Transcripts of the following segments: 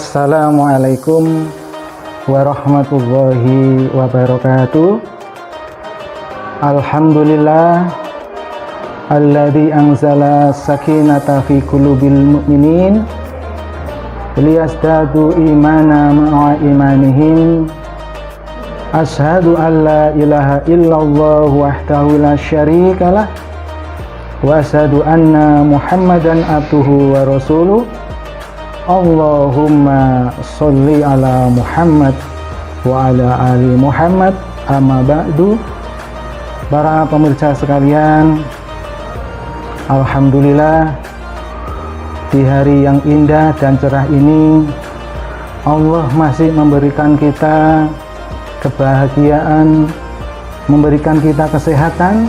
Assalamualaikum warahmatullahi wabarakatuh. Alhamdulillah alladzi anzala sakinata fi qulubil mu'minin liyazdadu imana ma'a imanihim. Asyhadu an la ilaha illallah wahdahu la syarikalah wa asyhadu anna Muhammadan abduhu wa rasuluh. Allahumma sholli ala Muhammad wa ala ali Muhammad. Amma ba'du. Para pemirsa sekalian, alhamdulillah di hari yang indah dan cerah ini Allah masih memberikan kita kebahagiaan, memberikan kita kesehatan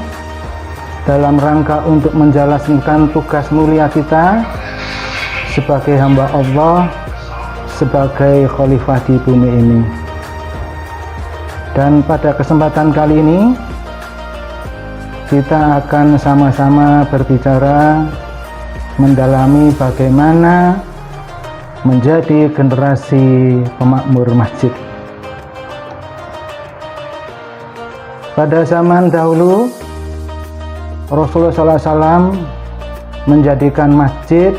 dalam rangka untuk menjalankan tugas mulia kita sebagai hamba Allah, sebagai khalifah di bumi ini. Dan pada kesempatan kali ini kita akan sama-sama berbicara mendalami bagaimana menjadi generasi pemakmur masjid. Pada zaman dahulu Rasulullah SAW menjadikan masjid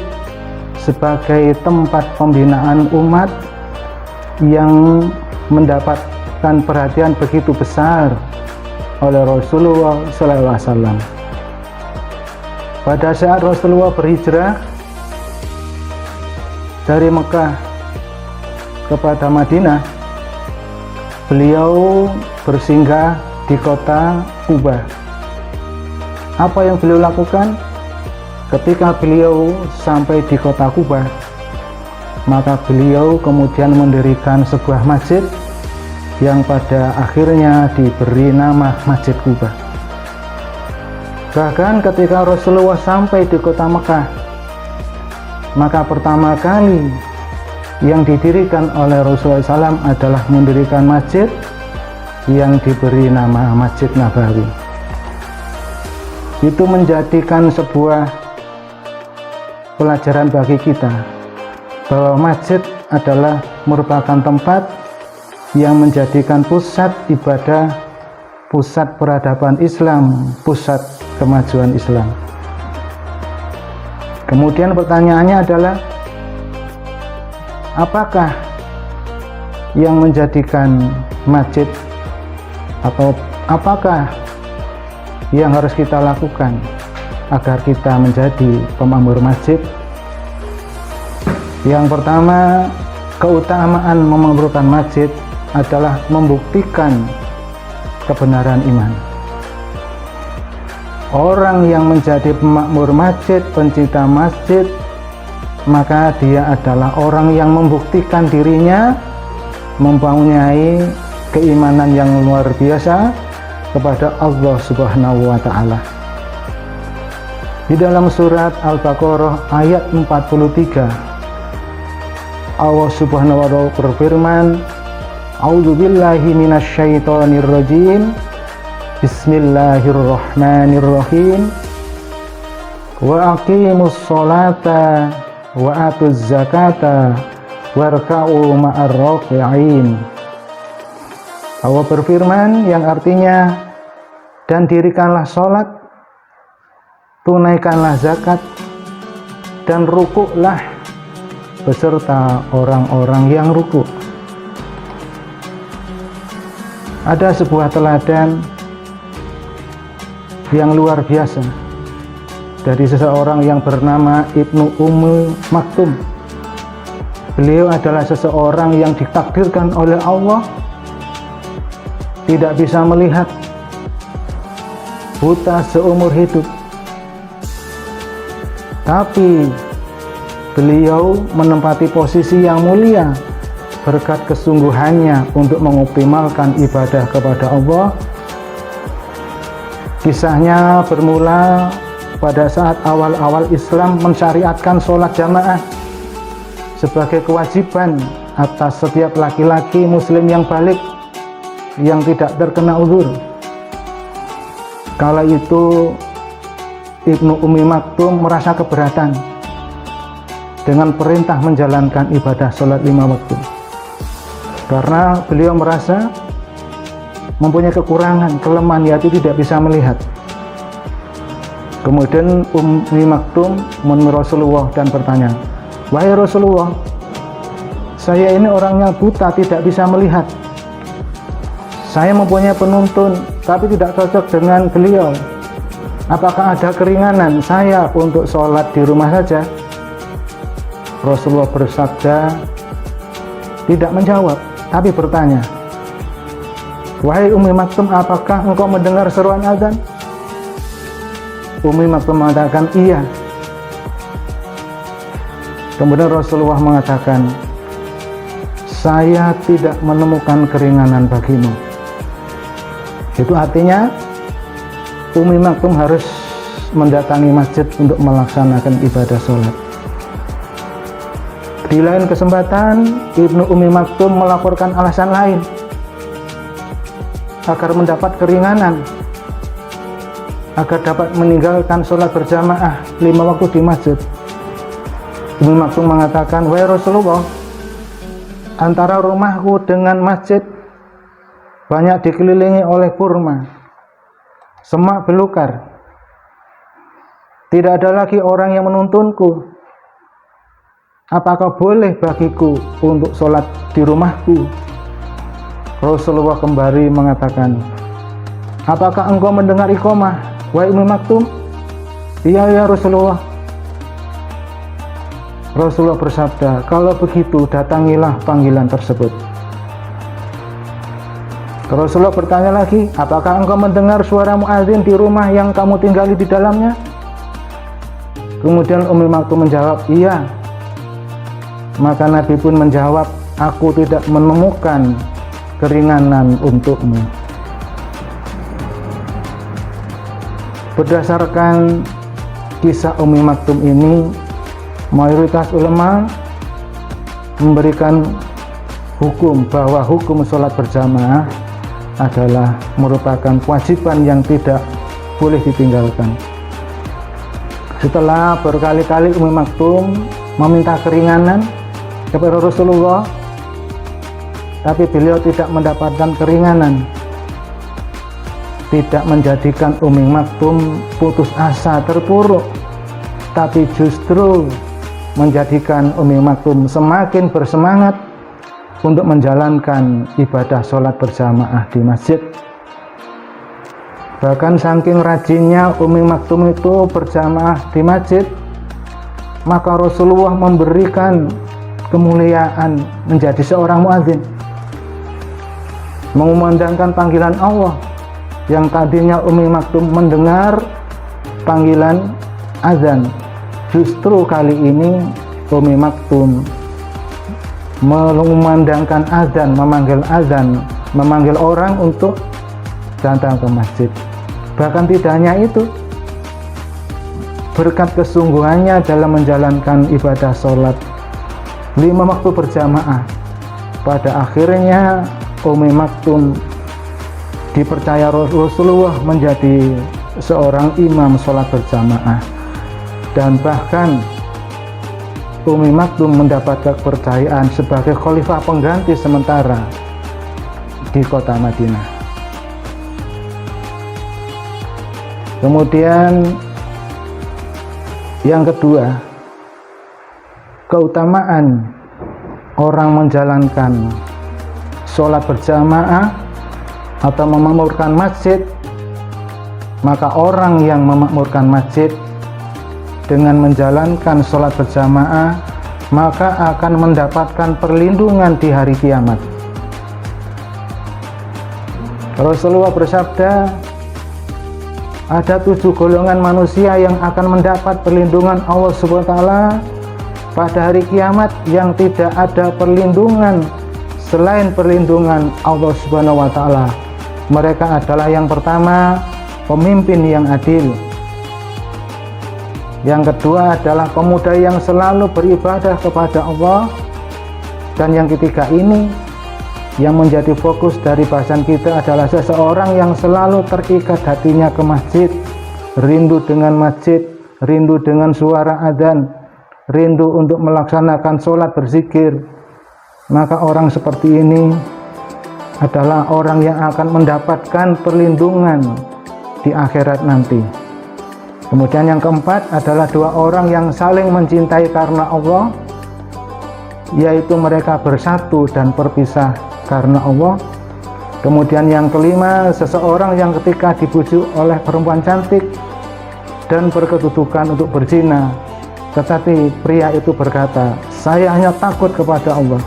sebagai tempat pembinaan umat yang mendapatkan perhatian begitu besar oleh Rasulullah SAW. Pada saat Rasulullah berhijrah dari Mekah kepada Madinah, beliau bersinggah di kota Kuba. Apa yang beliau lakukan? Ketika beliau sampai di kota Kuba, maka beliau kemudian mendirikan sebuah masjid yang pada akhirnya diberi nama Masjid Kuba. Bahkan ketika Rasulullah sampai di kota Mekah, maka pertama kali yang didirikan oleh Rasulullah SAW adalah mendirikan masjid yang diberi nama Masjid Nabawi. Itu menjadikan sebuah pelajaran bagi kita bahwa masjid adalah merupakan tempat yang menjadikan pusat ibadah, pusat peradaban Islam, pusat kemajuan Islam. Kemudian pertanyaannya adalah, apakah yang menjadikan masjid, atau apakah yang harus kita lakukan agar kita menjadi pemakmur masjid? Yang pertama, keutamaan memakmurkan masjid adalah membuktikan kebenaran iman. Orang yang menjadi pemakmur masjid, pencinta masjid, maka dia adalah orang yang membuktikan dirinya mempunyai keimanan yang luar biasa kepada Allah Subhanahu wa Ta'ala. Di dalam surat Al-Baqarah ayat 43, Allah Subhanahu wa Ta'ala berfirman, A'udzubillahi minasyaitonir rajim. Bismillahirrahmanirrahim. Wa aqimus sholata wa atuz zakata warka'u ma'ar raki'in. Allah berfirman yang artinya, dan dirikanlah sholat, tunaikanlah zakat, dan rukuklah beserta orang-orang yang rukuk. Ada sebuah teladan yang luar biasa dari seseorang yang bernama Ibnu Ummi Maktum. Beliau adalah seseorang yang ditakdirkan oleh Allah tidak bisa melihat, buta seumur hidup, tapi beliau menempati posisi yang mulia berkat kesungguhannya untuk mengoptimalkan ibadah kepada Allah. Kisahnya bermula pada saat awal-awal Islam mensyariatkan sholat jamaah sebagai kewajiban atas setiap laki-laki muslim yang balik yang tidak terkena uzur. Kala itu Ibnu Ummi Maktum merasa keberatan dengan perintah menjalankan ibadah sholat 5 waktu, karena beliau merasa mempunyai kekurangan, kelemahan, yaitu tidak bisa melihat. Kemudian Ummi Maktum menemui Rasulullah dan bertanya, "Wahai Rasulullah, saya ini orangnya buta, tidak bisa melihat. Saya mempunyai penuntun, tapi tidak cocok dengan beliau. Apakah ada keringanan saya untuk sholat di rumah saja?" Rasulullah bersabda, tidak menjawab, tapi bertanya, "Wahai Ummi Maktum, apakah engkau mendengar seruan azan?" Ummi Maktum mengatakan, "Iya." Kemudian Rasulullah mengatakan, "Saya tidak menemukan keringanan bagimu." Itu artinya Ummi Maktum harus mendatangi masjid untuk melaksanakan ibadah sholat. Di lain kesempatan, Ibnu Ummi Maktum melaporkan alasan lain agar mendapat keringanan, agar dapat meninggalkan sholat berjamaah 5 waktu di masjid. Ummi Maktum mengatakan, "Wahai Rasulullah, antara rumahku dengan masjid banyak dikelilingi oleh kurma, semak belukar. Tidak ada lagi orang yang menuntunku. Apakah boleh bagiku untuk sholat di rumahku?" Rasulullah kembali mengatakan, "Apakah engkau mendengar iqamah, wahai Ummi Maktum?" "Iya ya Rasulullah." Rasulullah bersabda, "Kalau begitu datangilah panggilan tersebut." Rasulullah bertanya lagi, "Apakah engkau mendengar suara muadzin di rumah yang kamu tinggali di dalamnya?" Kemudian Ummi Maktum menjawab, "Iya." Maka Nabi pun menjawab, "Aku tidak menemukan keringanan untukmu." Berdasarkan kisah Ummi Maktum ini, mayoritas ulama memberikan hukum bahwa hukum sholat berjamaah adalah merupakan kewajiban yang tidak boleh ditinggalkan. Setelah berkali-kali Ummi Maktum meminta keringanan kepada Rasulullah, tapi beliau tidak mendapatkan keringanan, tidak menjadikan Ummi Maktum putus asa, terpuruk, tapi justru menjadikan Ummi Maktum semakin bersemangat untuk menjalankan ibadah sholat berjamaah di masjid. Bahkan saking rajinnya Ummi Maktum itu berjamaah di masjid, maka Rasulullah memberikan kemuliaan menjadi seorang muadzin, mengumandangkan panggilan Allah. Yang tadinya Ummi Maktum mendengar panggilan azan, justru kali ini Ummi Maktum mengumandangkan azan, memanggil orang untuk datang ke masjid. Bahkan tidak hanya itu, berkat kesungguhannya dalam menjalankan ibadah sholat 5 waktu berjamaah, pada akhirnya Ummi Maktum dipercaya Rasulullah menjadi seorang imam sholat berjamaah, dan bahkan Ummi Maktum mendapat kepercayaan sebagai khalifah pengganti sementara di kota Madinah. Kemudian yang kedua, keutamaan orang menjalankan sholat berjamaah atau memakmurkan masjid. Maka orang yang memakmurkan masjid dengan menjalankan sholat berjamaah, maka akan mendapatkan perlindungan di hari kiamat. Rasulullah bersabda, ada 7 golongan manusia yang akan mendapat perlindungan Allah SWT pada hari kiamat, yang tidak ada perlindungan selain perlindungan Allah SWT. Mereka adalah yang pertama, pemimpin yang adil. Yang kedua adalah pemuda yang selalu beribadah kepada Allah. Dan yang ketiga ini, yang menjadi fokus dari bahasan kita, adalah seseorang yang selalu terikat hatinya ke masjid, rindu dengan masjid, rindu dengan suara adzan, rindu untuk melaksanakan sholat berzikir, maka orang seperti ini adalah orang yang akan mendapatkan perlindungan di akhirat nanti. Kemudian yang keempat adalah dua orang yang saling mencintai karena Allah, yaitu mereka bersatu dan berpisah karena Allah. Kemudian yang kelima, seseorang yang ketika dibujuk oleh perempuan cantik dan berkedudukan untuk berzina, tetapi pria itu berkata, saya hanya takut kepada Allah.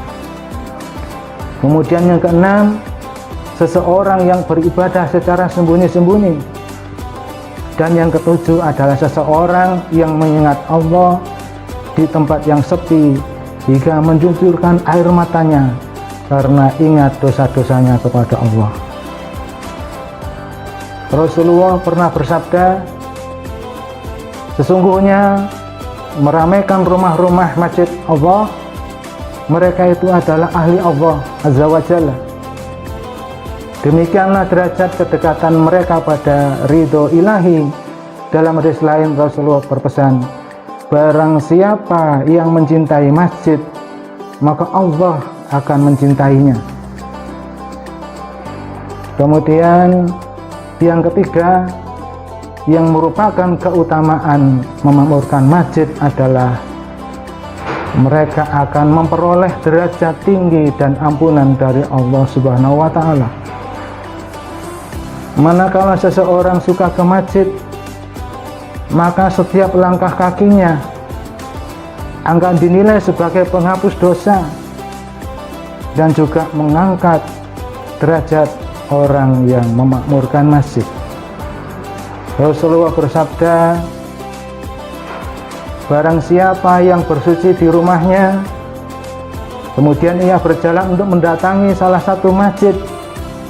Kemudian yang keenam, seseorang yang beribadah secara sembunyi-sembunyi. Dan yang ketujuh adalah seseorang yang mengingat Allah di tempat yang sepi hingga mencucurkan air matanya karena ingat dosa-dosanya kepada Allah. Rasulullah pernah bersabda, sesungguhnya meramaikan rumah-rumah masjid Allah, mereka itu adalah ahli Allah Azza wa Jalla. Demikianlah derajat kedekatan mereka pada ridho ilahi. Dalam hadis lain Rasulullah berpesan, barang siapa yang mencintai masjid, maka Allah akan mencintainya. Kemudian yang ketiga, yang merupakan keutamaan memakmurkan masjid adalah mereka akan memperoleh derajat tinggi dan ampunan dari Allah Subhanahu wa Ta'ala. Manakala seseorang suka ke masjid, maka setiap langkah kakinya akan dinilai sebagai penghapus dosa dan juga mengangkat derajat orang yang memakmurkan masjid. Rasulullah bersabda, barang siapa yang bersuci di rumahnya, kemudian ia berjalan untuk mendatangi salah satu masjid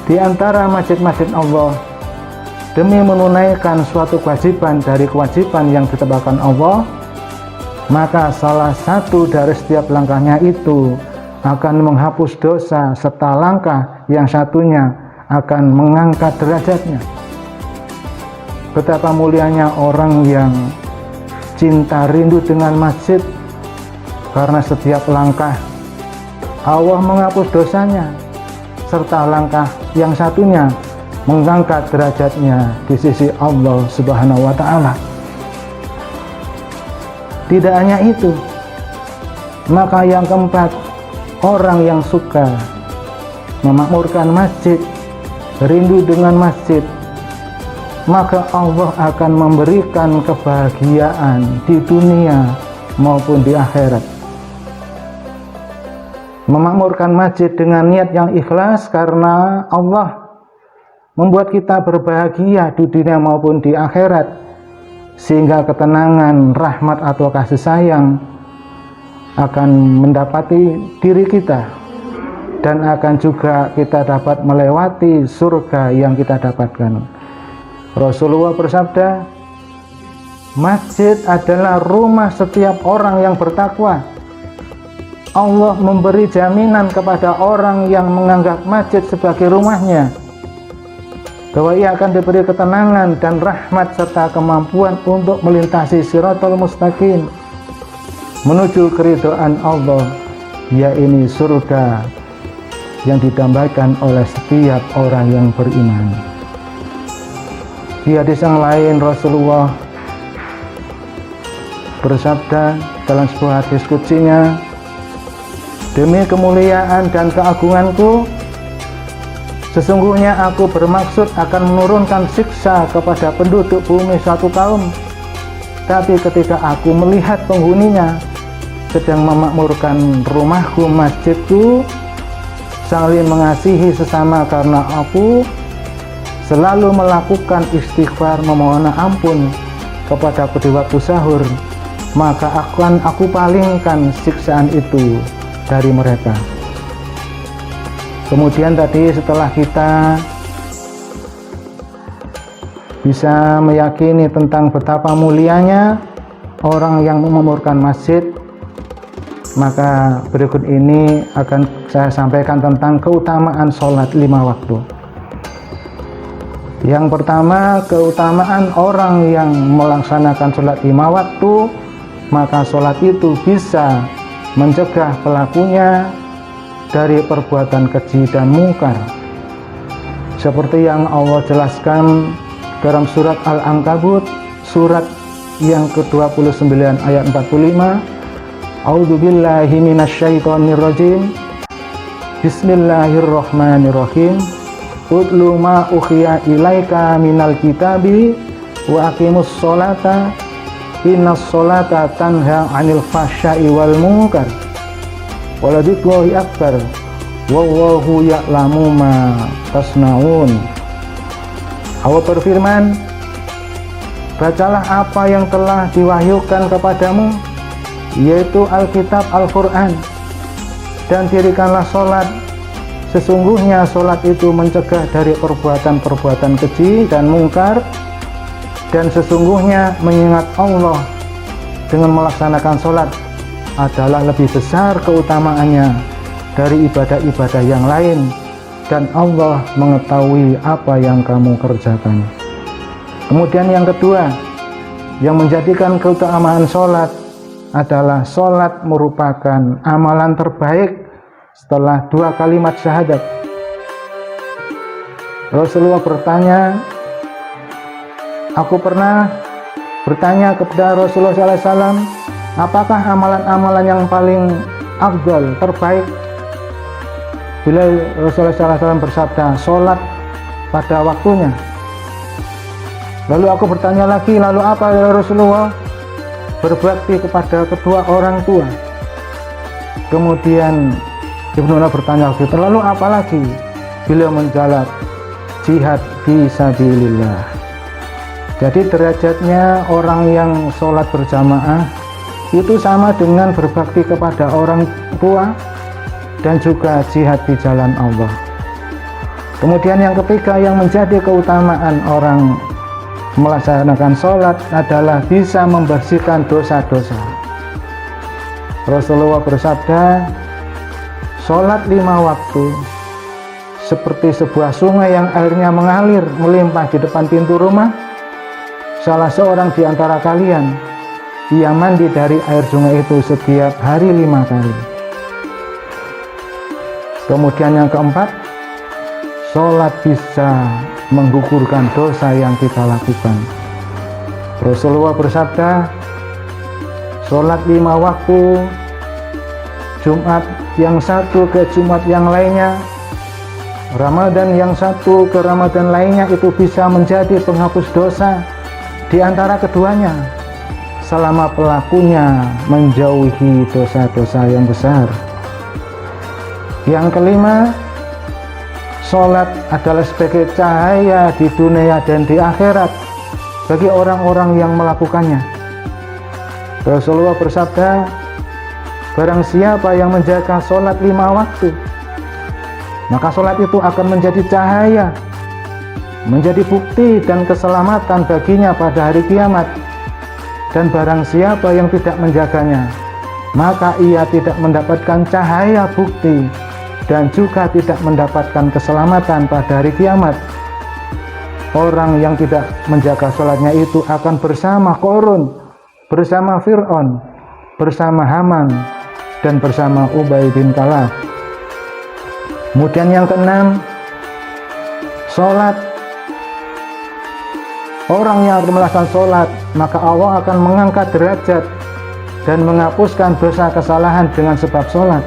di antara masjid-masjid Allah demi menunaikan suatu kewajiban dari kewajiban yang ditetapkan Allah, maka salah satu dari setiap langkahnya itu akan menghapus dosa, serta langkah yang satunya akan mengangkat derajatnya. Betapa mulianya orang yang cinta rindu dengan masjid, karena setiap langkah Allah menghapus dosanya, serta langkah yang satunya mengangkat derajatnya di sisi Allah Subhanahu wa Ta'ala. Tidak hanya itu, maka yang keempat, orang yang suka memakmurkan masjid, rindu dengan masjid, maka Allah akan memberikan kebahagiaan di dunia maupun di akhirat. Memakmurkan masjid dengan niat yang ikhlas karena Allah membuat kita berbahagia di dunia maupun di akhirat, sehingga ketenangan, rahmat atau kasih sayang akan mendapati diri kita, dan akan juga kita dapat melewati surga yang kita dapatkan. Rasulullah bersabda, masjid adalah rumah setiap orang yang bertakwa. Allah memberi jaminan kepada orang yang menganggap masjid sebagai rumahnya, bahwa ia akan diberi ketenangan dan rahmat serta kemampuan untuk melintasi Shiratal Mustaqim menuju keridhaan Allah, yaitu surga yang didambakan oleh setiap orang yang beriman. Di hadis yang lain Rasulullah bersabda dalam sebuah hadis qudsinya, demi kemuliaan dan keagunganku, sesungguhnya aku bermaksud akan menurunkan siksa kepada penduduk bumi suatu kaum, tapi ketika aku melihat penghuninya sedang memakmurkan rumahku, masjidku, saling mengasihi sesama karena aku selalu melakukan istighfar memohon ampun kepada kedua waktu sahur, maka akan aku palingkan siksaan itu dari mereka. Kemudian tadi setelah kita bisa meyakini tentang betapa mulianya orang yang memakmurkan masjid, maka berikut ini akan saya sampaikan tentang keutamaan sholat 5 waktu. Yang pertama, keutamaan orang yang melaksanakan sholat 5 waktu maka sholat itu bisa mencegah pelakunya dari perbuatan keji dan mungkar, seperti yang Allah jelaskan dalam surat Al-Ankabut surat yang ke-29 ayat 45. A'udzubillahi minasyaitonirrajim. Bismillahirrahmanirrahim. Utlu ma ukhiya ilaika minal kitabi wa aqimus sholata innas sholata tanha 'anil fahsya'i wal munkar wa ladzikrullahi akbar wallahu ya'lamu ma tasnaun. Allah berfirman, bacalah apa yang telah diwahyukan kepadamu, yaitu Alkitab Al-Quran, dan dirikanlah sholat. Sesungguhnya sholat itu mencegah dari perbuatan-perbuatan keji dan mungkar, dan sesungguhnya mengingat Allah dengan melaksanakan sholat adalah lebih besar keutamaannya dari ibadah-ibadah yang lain, dan Allah mengetahui apa yang kamu kerjakan. Kemudian yang kedua, yang menjadikan keutamaan sholat adalah sholat merupakan amalan terbaik setelah 2 kalimat syahadat. Rasulullah bertanya, aku pernah bertanya kepada Rasulullah SAW, apakah amalan-amalan yang paling afdal, terbaik? Bila Rasulullah SAW bersabda, sholat pada waktunya. Lalu aku bertanya lagi, lalu apa ya Rasulullah? Berbakti kepada kedua orang tua. Kemudian Ibnu Umar bertanya lagi, lalu apa lagi? Beliau menjawab, jihad fi sabilillah. Jadi derajatnya orang yang sholat berjamaah itu sama dengan berbakti kepada orang tua dan juga jihad di jalan Allah. Kemudian yang ketiga yang menjadi keutamaan orang melaksanakan sholat adalah bisa membersihkan dosa-dosa. Rasulullah bersabda, sholat 5 waktu seperti sebuah sungai yang airnya mengalir melimpah di depan pintu rumah. Salah seorang di antara kalian, ia mandi dari air sungai itu setiap hari 5 kali. Kemudian yang keempat, sholat bisa menggugurkan dosa yang kita lakukan. Rasulullah bersabda, sholat 5 waktu, Jumat yang satu ke Jumat yang lainnya, Ramadan yang satu ke Ramadan lainnya, itu bisa menjadi penghapus dosa di antara keduanya selama pelakunya menjauhi dosa-dosa yang besar. Yang kelima, sholat adalah sebagai cahaya di dunia dan di akhirat bagi orang-orang yang melakukannya. Rasulullah bersabda, barang siapa yang menjaga sholat 5 waktu, maka sholat itu akan menjadi cahaya, menjadi bukti dan keselamatan baginya pada hari kiamat. Dan barang siapa yang tidak menjaganya, maka ia tidak mendapatkan cahaya bukti dan juga tidak mendapatkan keselamatan pada hari kiamat. Orang yang tidak menjaga sholatnya itu akan bersama Qarun, bersama Fir'aun, bersama Haman, dan bersama Ubay bin Khalaf. Kemudian yang keenam, sholat. Orang yang melaksanakan sholat, maka Allah akan mengangkat derajat dan menghapuskan dosa kesalahan dengan sebab sholat.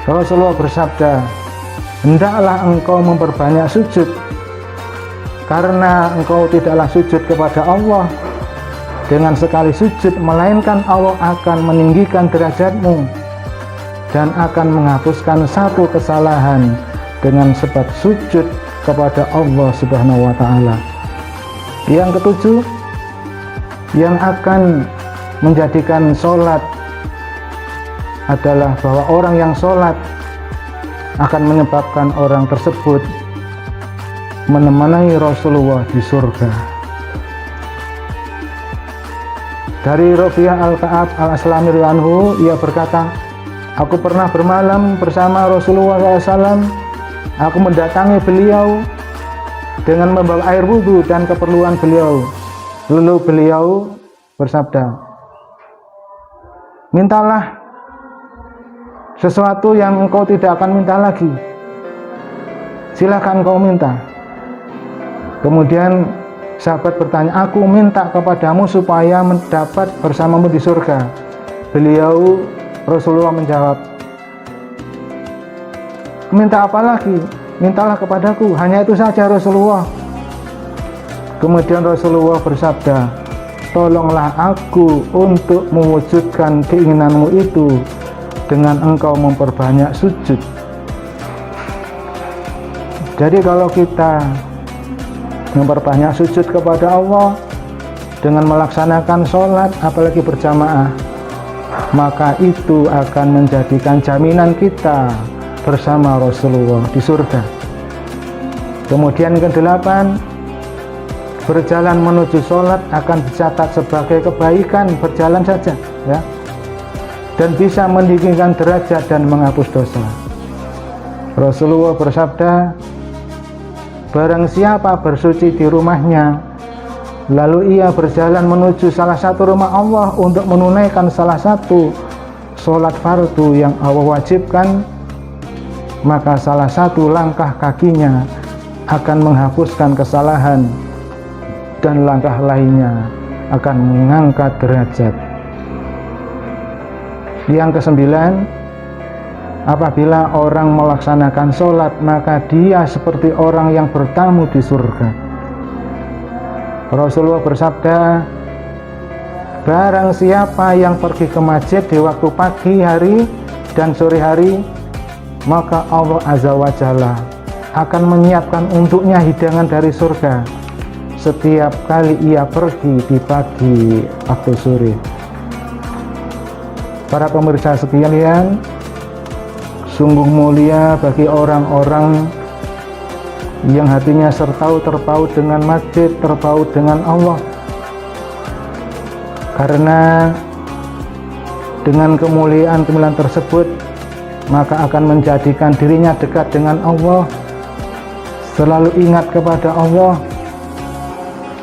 Rasulullah bersabda, hendaklah engkau memperbanyak sujud, karena engkau tidaklah sujud kepada Allah dengan sekali sujud, melainkan Allah akan meninggikan derajatmu dan akan menghapuskan satu kesalahan dengan sebab sujud kepada Allah Subhanahu wa ta'ala. Yang ketujuh, yang akan menjadikan sholat adalah bahwa orang yang sholat akan menyebabkan orang tersebut menemani Rasulullah di surga. Dari Rabi'ah Al-Ka'ab Al-Aslami anhu, ia berkata, aku pernah bermalam bersama Rasulullah SAW. Aku mendatangi beliau dengan membawa air wudhu dan keperluan beliau. Lalu beliau bersabda, mintalah sesuatu yang engkau tidak akan minta lagi, silahkan kau minta. Kemudian sahabat bertanya, aku minta kepadamu supaya mendapat bersamamu di surga. Beliau Rasulullah menjawab, minta apa lagi? Mintalah kepadaku, hanya itu saja Rasulullah. Kemudian Rasulullah bersabda, tolonglah aku untuk mewujudkan keinginanmu itu dengan engkau memperbanyak sujud. Jadi kalau kita memperbanyak sujud kepada Allah dengan melaksanakan sholat apalagi berjamaah, maka itu akan menjadikan jaminan kita bersama Rasulullah di surga. Kemudian ke-8, berjalan menuju sholat akan dicatat sebagai kebaikan berjalan saja, ya, dan bisa meninggikan derajat dan menghapus dosa. Rasulullah bersabda, barang siapa bersuci di rumahnya, lalu ia berjalan menuju salah satu rumah Allah untuk menunaikan salah satu sholat fardu yang Allah wajibkan, maka salah satu langkah kakinya akan menghapuskan kesalahan dan langkah lainnya akan mengangkat derajat. Yang ke-9, apabila orang melaksanakan sholat, maka dia seperti orang yang bertamu di surga. Rasulullah bersabda, barang siapa yang pergi ke masjid di waktu pagi hari dan sore hari, maka Allah Azza wa Jalla akan menyiapkan untuknya hidangan dari surga setiap kali ia pergi di pagi waktu sore. Para pemirsa sekalian, sungguh mulia bagi orang-orang yang hatinya terpaut dengan masjid, terpaut dengan Allah, karena dengan kemuliaan tersebut maka akan menjadikan dirinya dekat dengan Allah, selalu ingat kepada Allah.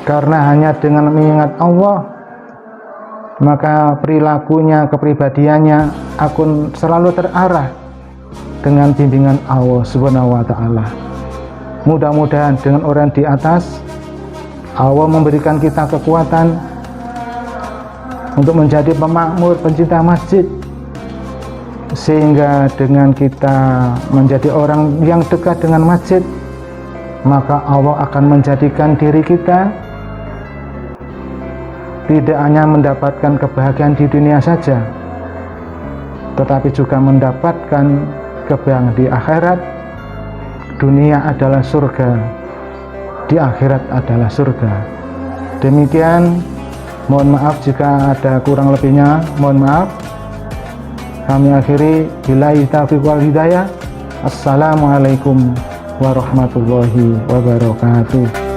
Karena hanya dengan mengingat Allah, maka perilakunya, kepribadiannya akan selalu terarah dengan bimbingan Allah Subhanahu wa Ta'ala. Mudah-mudahan dengan orang di atas, Allah memberikan kita kekuatan untuk menjadi pemakmur, pencinta masjid, sehingga dengan kita menjadi orang yang dekat dengan masjid, maka Allah akan menjadikan diri kita tidak hanya mendapatkan kebahagiaan di dunia saja, tetapi juga mendapatkan kebahagiaan di akhirat. Dunia adalah surga, di akhirat adalah surga. Demikian, mohon maaf jika ada kurang lebihnya, mohon maaf. Kami akhiri, billahi taufiq wal hidayah. Assalamualaikum warahmatullahi wabarakatuh.